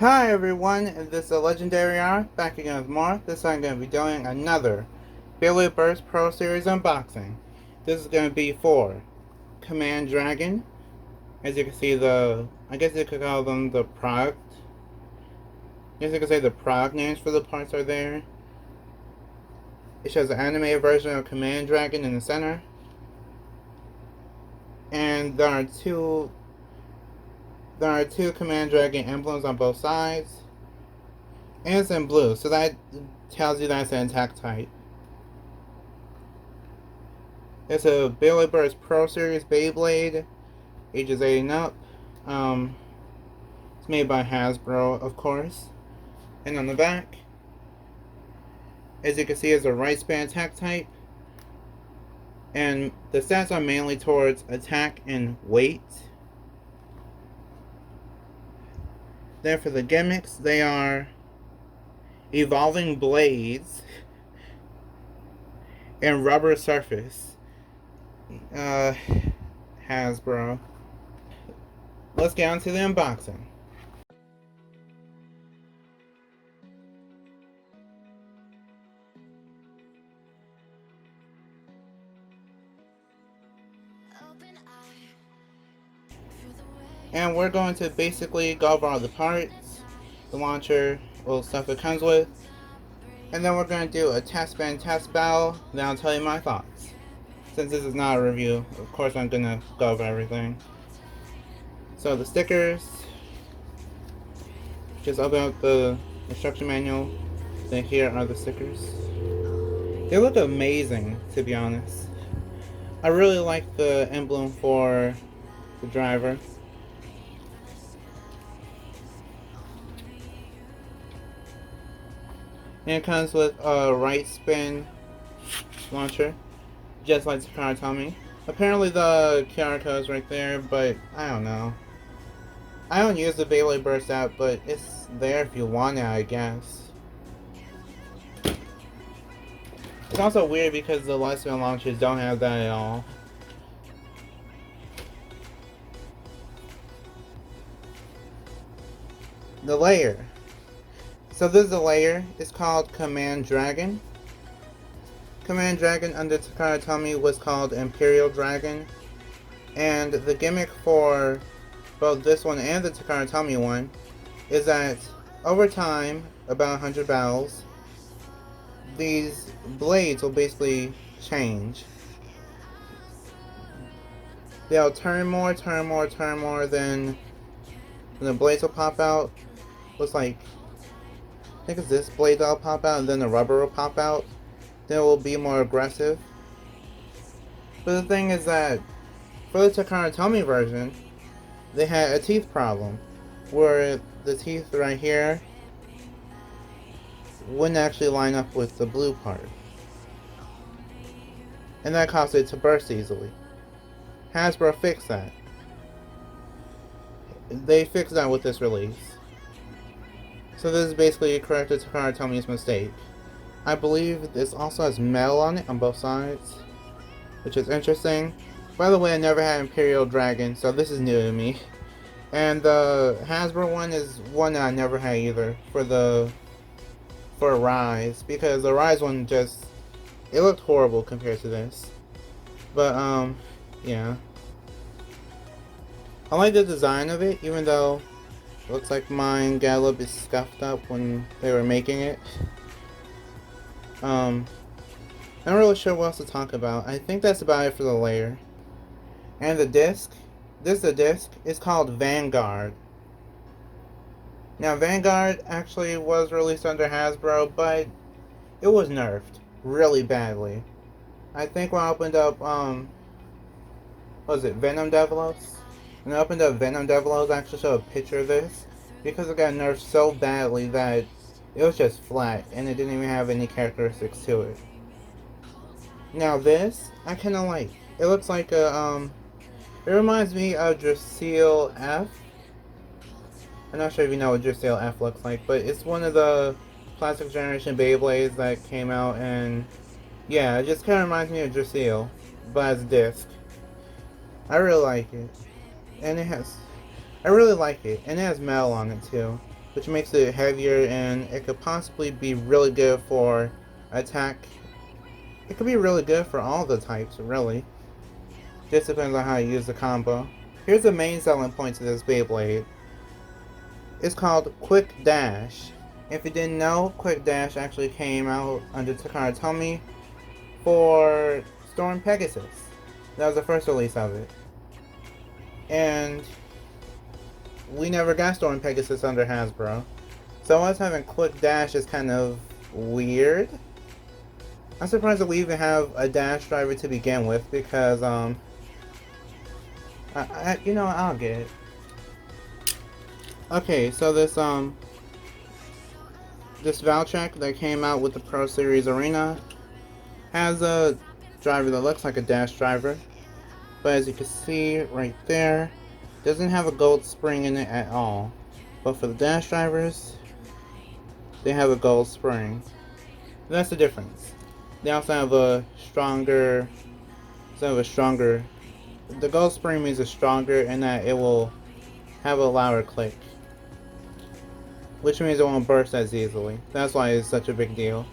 Hi everyone, this is a Legendary Art, back again with more. This time I'm going to be doing another Beyblade Burst Pro Series unboxing. This is going to be for Command Dragon. As you can see, I guess you could call them the product. I guess you could say the product names for the parts are there. It shows an animated version of Command Dragon in the center. And there are two Command Dragon emblems on both sides. And it's in blue, so that tells you that it's an attack type. It's a Beyblade Burst Pro Series Beyblade, ages 8 and up. It's made by Hasbro, of course. And on the back, as you can see, is a right span attack type. And the stats are mainly towards attack and weight. Then for the gimmicks, they are evolving blades and rubber surface. Hasbro. Let's get on to the unboxing. And we're going to basically go over all the parts, the launcher, all the stuff it comes with, and then we're going to do a test ban test battle, then I'll tell you my thoughts. Since this is not a review, of course I'm going to go over everything. So the stickers, just open up the instruction manual, then here are the stickers. They look amazing, to be honest. I really like the emblem for the driver. And it comes with a right spin launcher, just like the card told me. Apparently the QR code is right there, but I don't know. I don't use the Beyblade Burst app, but it's there if you want it, I guess. It's also weird because the light spin launchers don't have that at all. The layer. So this is the layer. It's called Command Dragon. Command Dragon under Takara Tomy was called Imperial Dragon. And the gimmick for both this one and the Takara Tomy one is that over time, about 100 battles, these blades will basically change. They'll turn more, then the blades will pop out. Looks like, I think it's this blade that'll pop out, and then the rubber will pop out. Then it will be more aggressive. But the thing is that for the Takara Tomy version, they had a teeth problem, where the teeth right here wouldn't actually line up with the blue part. And that caused it to burst easily. Hasbro fixed that. They fixed that with this release. So this is basically corrected Takara Tomy's mistake. I believe this also has metal on it on both sides, which is interesting. By the way, I never had Imperial Dragon, so this is new to me. And the Hasbro one is one that I never had either for Rise, because the Rise one just, it looked horrible compared to this. But yeah. I like the design of it, even though it looks like mine got a little bit scuffed up when they were making it. I'm not really sure what else to talk about. I think that's about it for the layer. And the disc. This is the disc. It's called Vanguard. Now, Vanguard actually was released under Hasbro, but it was nerfed really badly. I think when I opened up, what was it, Venom Devilos? When I opened up Venom Devilos, I actually showed a picture of this, because it got nerfed so badly that it was just flat, and it didn't even have any characteristics to it. Now this, I kinda like. It looks like a, it reminds me of Drasil F. I'm not sure if you know what Drasil F looks like, but it's one of the Classic Generation Beyblades that came out, and yeah, it just kinda reminds me of Drasil, but as a disc. I really like it. And it has, I really like it, and it has metal on it too. which makes it heavier, and it could possibly be really good for attack. It could be really good for all the types, really. Just depends on how you use the combo. Here's the main selling point to this Beyblade. It's called Quick Dash. If you didn't know, Quick Dash actually came out under Takara Tomy for Storm Pegasus. That was the first release of it. And we never got Storm Pegasus under Hasbro. So us having Quick Dash is kind of weird. I'm surprised that we even have a dash driver to begin with, because you know, I'll get it. Okay, so this Valtrack that came out with the Pro Series Arena has a driver that looks like a dash driver, but as you can see right there, doesn't have a gold spring in it at all. But for the dash drivers, they have a gold spring. That's the difference. They also have a stronger, the gold spring means it's stronger in that it will have a louder click, which means it won't burst as easily. That's why it's such a big deal.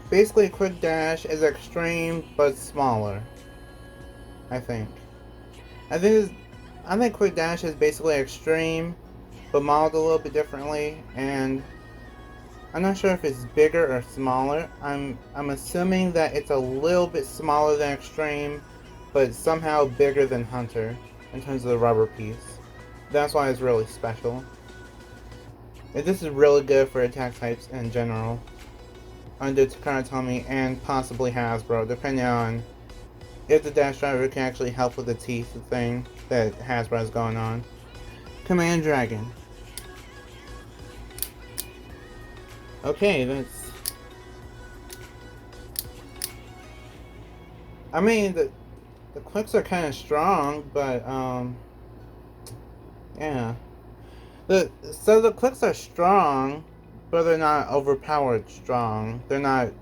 Basically, Quick Dash is extreme but smaller, I think. I think Quick Dash is basically extreme but modeled a little bit differently, and I'm not sure if it's bigger or smaller. I'm assuming that it's a little bit smaller than Extreme, but somehow bigger than Hunter in terms of the rubber piece. That's why it's really special. And this is really good for attack types in general, under Takara Tomy and possibly Hasbro, depending on if the dash driver can actually help with the teeth thing that Hasbro is going on. Command Dragon. Okay, that's... I mean, the clicks are kind of strong, but, yeah. So the clicks are strong, but they're not overpowered strong. They're not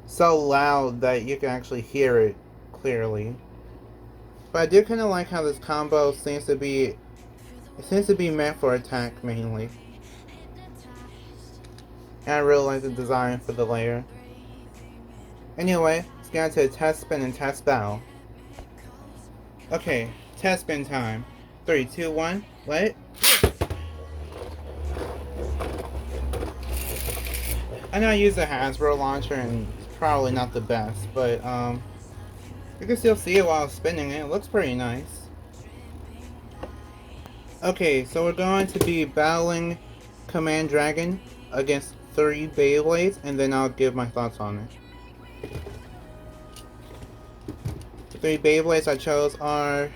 so loud that you can actually hear it clearly. But I do kind of like how this combo seems to be meant for attack mainly. And I really like the design for the layer. Anyway, let's get into test spin and test battle. Okay, test spin time. 3, 2, 1, let it. I know I use the Hasbro launcher and it's probably not the best, but you can still see it while spinning it. It looks pretty nice. Okay, so we're going to be battling Command Dragon against 3 Beyblades, and then I'll give my thoughts on it. The 3 Beyblades I chose are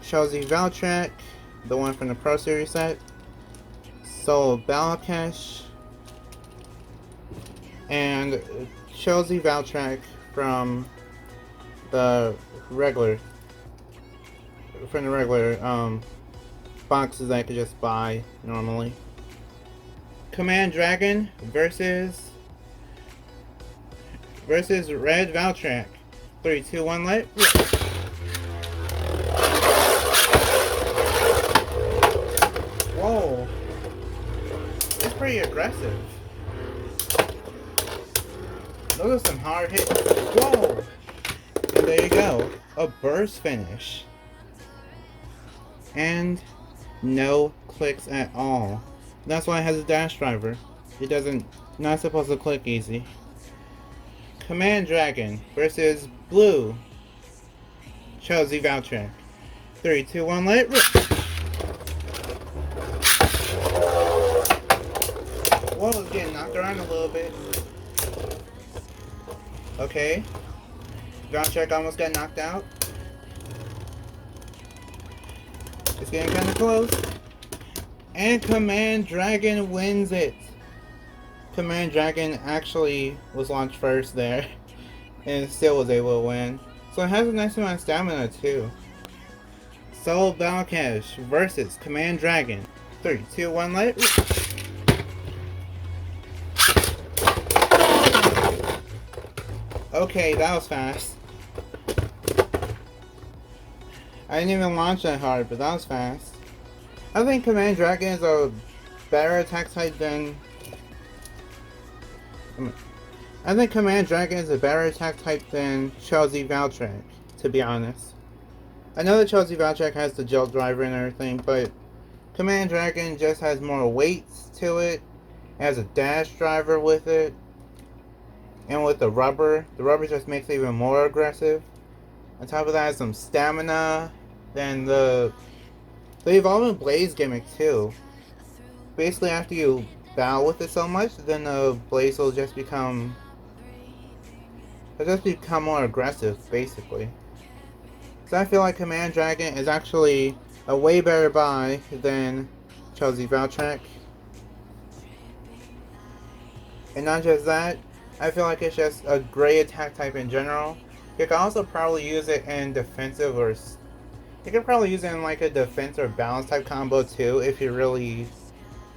Chelsea Valtrack, the one from the Pro Series set, Soul Balakesh, and Chelsea Valtrack from the regular boxes I could just buy normally. Command Dragon versus Red Valtrack. 3, 2, 1, let. Whoa, it's pretty aggressive. Those are some hard hits. Whoa, and there you go, a burst finish, and no clicks at all. That's why it has a dash driver. It not supposed to click easy. Command Dragon versus Blue Chelsea Valtrack. 3, 2, 1, let it rip. Whoa, it's getting knocked around a little bit. Okay. Valtrack almost got knocked out. It's getting kind of close. And Command Dragon wins it. Command Dragon actually was launched first there, and still was able to win. So it has a nice amount of stamina too. Soul Balakesh versus Command Dragon. 3, 2, 1, let it. Okay, that was fast. I didn't even launch that hard, but that was fast. I think Command Dragon is a better attack type than... I think Command Dragon is a better attack type than Chelsea Valtryek, to be honest. I know that Chelsea Valtryek has the Gel Driver and everything, but Command Dragon just has more weights to it. It has a dash driver with it. And with the rubber just makes it even more aggressive. On top of that, it has some stamina. Then the Evolving Blaze gimmick too. Basically, after you battle with it so much, then the Blaze will just become... it'll just become more aggressive, basically. So I feel like Command Dragon is actually a way better buy than Chelsea Valtryek. And not just that, I feel like it's just a great attack type in general. You can also probably use it in defensive or... you can probably use it in like a defense or balance type combo too if you're really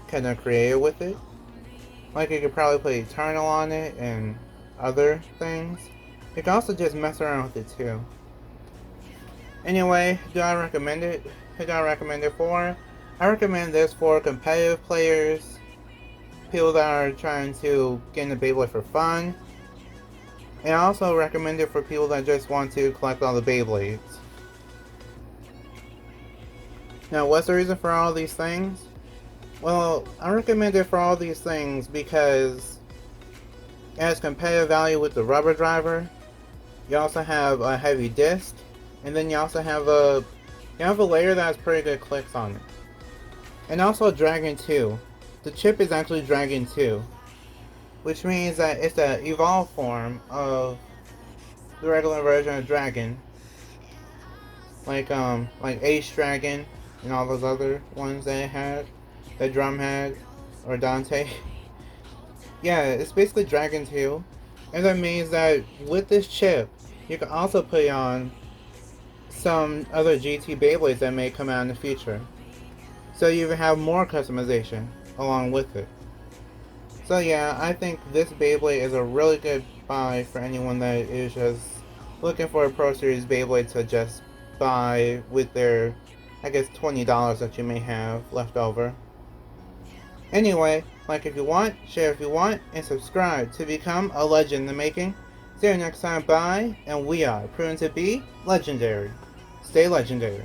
kind of creative with it. Like you could probably put Eternal on it and other things. You can also just mess around with it too. Anyway, do I recommend it? Who do I recommend it for? I recommend this for competitive players, people that are trying to get into Beyblade for fun, and I also recommend it for people that just want to collect all the Beyblades. Now, what's the reason for all these things? Well, I recommend it for all these things because it has competitive value with the rubber driver. You also have a heavy disc, and then you also have a layer that has pretty good clicks on it. And also Dragon 2. The chip is actually Dragon 2, which means that it's an evolved form of the regular version of Dragon, like Ace Dragon and all those other ones that it had, that Drum had, or Dante. Yeah, it's basically Dragon 2, and that means that with this chip, you can also put on some other GT Beyblades that may come out in the future. So you even have more customization along with it. So yeah, I think this Beyblade is a really good buy for anyone that is just looking for a Pro Series Beyblade to just buy with their, I guess, $20 that you may have left over. Anyway, like if you want, share if you want, and subscribe to become a legend in the making. See you next time, bye, and we are proven to be legendary. Stay legendary.